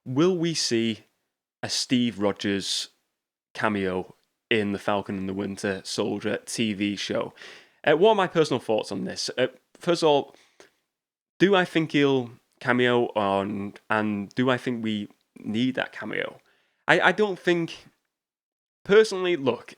will we see a Steve Rogers cameo in the Falcon and the Winter Soldier TV show? What are my personal thoughts on this? First of all, do I think he'll cameo on, and do I think we need that cameo? I don't think, personally, look,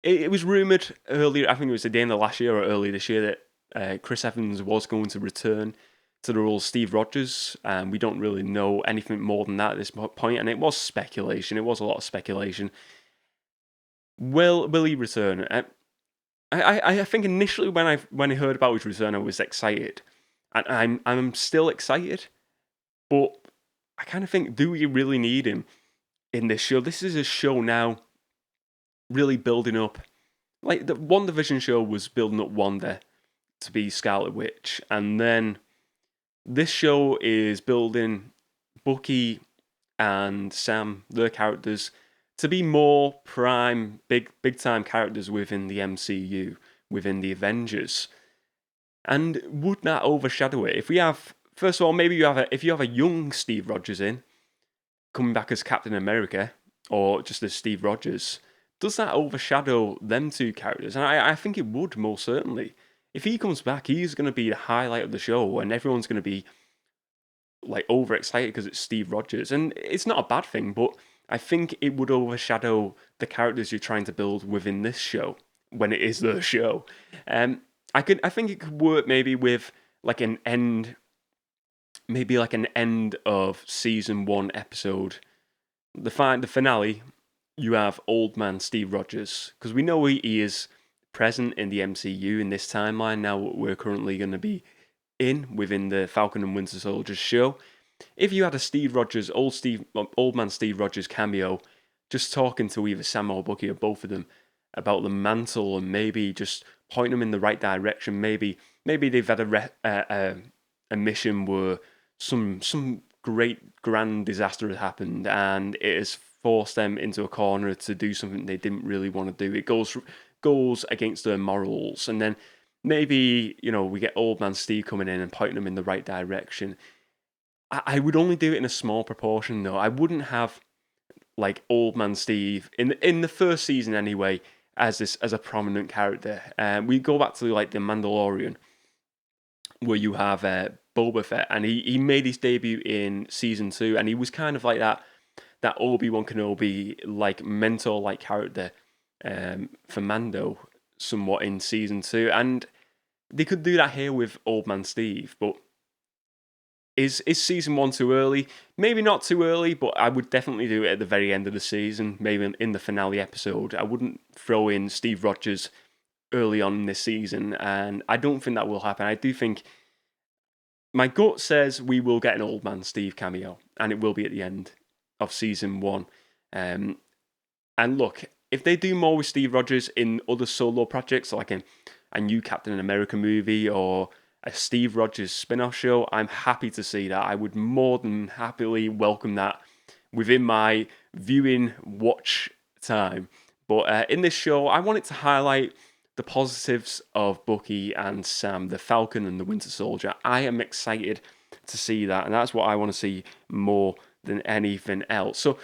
it was rumoured earlier, I think it was at the end of last year or early this year, that Chris Evans was going to return to the role of Steve Rogers, and we don't really know anything more than that at this point, and it was speculation, it was a lot of speculation. Will he return? I think initially when I heard about his return, I was excited, and I'm still excited, but I kind of think, do we really need him in this show? This is a show now really building up. Like, the WandaVision show was building up Wanda to be Scarlet Witch, and then this show is building Bucky and Sam, their characters, to be more prime, big time characters within the MCU, within the Avengers. And would that overshadow it? If we have, first of all, maybe if you have a young Steve Rogers coming back as Captain America, or just as Steve Rogers, does that overshadow them two characters? And I think it would, most certainly. If he comes back, he's going to be the highlight of the show, and everyone's going to be like overexcited because it's Steve Rogers. And it's not a bad thing, but I think it would overshadow the characters you're trying to build within this show when it is the show. I think it could work maybe with like an end, maybe like an end of season 1 episode. The finale, you have old man Steve Rogers, because we know he is present in the MCU in this timeline now we're currently going to be within the Falcon and Winter Soldier show. If you had a Steve Rogers, old man Steve Rogers cameo, just talking to either Sam or Bucky or both of them about the mantle, and maybe just point them in the right direction. Maybe they've had a mission where some great grand disaster has happened, and it has forced them into a corner to do something they didn't really want to do. It goes against their morals, and then maybe, we get old man Steve coming in and pointing them in the right direction. I would only do it in a small proportion, though. I wouldn't have like old man Steve in the first season anyway as a prominent character. We go back to like the Mandalorian, where you have Boba Fett, and he made his debut in season 2, and he was kind of like that Obi-Wan Kenobi like mentor like character for Mando somewhat in season 2, and they could do that here with old man Steve. But is season 1 too early? Maybe not too early, but I would definitely do it at the very end of the season, maybe in the finale episode. I wouldn't throw in Steve Rogers early on in this season, and I don't think that will happen. I do think my gut says we will get an old man Steve cameo, and it will be at the end of season 1. And look, if they do more with Steve Rogers in other solo projects, like a new Captain America movie or a Steve Rogers spin-off show, I'm happy to see that. I would more than happily welcome that within my viewing watch time. But in this show, I wanted to highlight the positives of Bucky and Sam, the Falcon and the Winter Soldier. I am excited to see that, and that's what I want to see more than anything else. So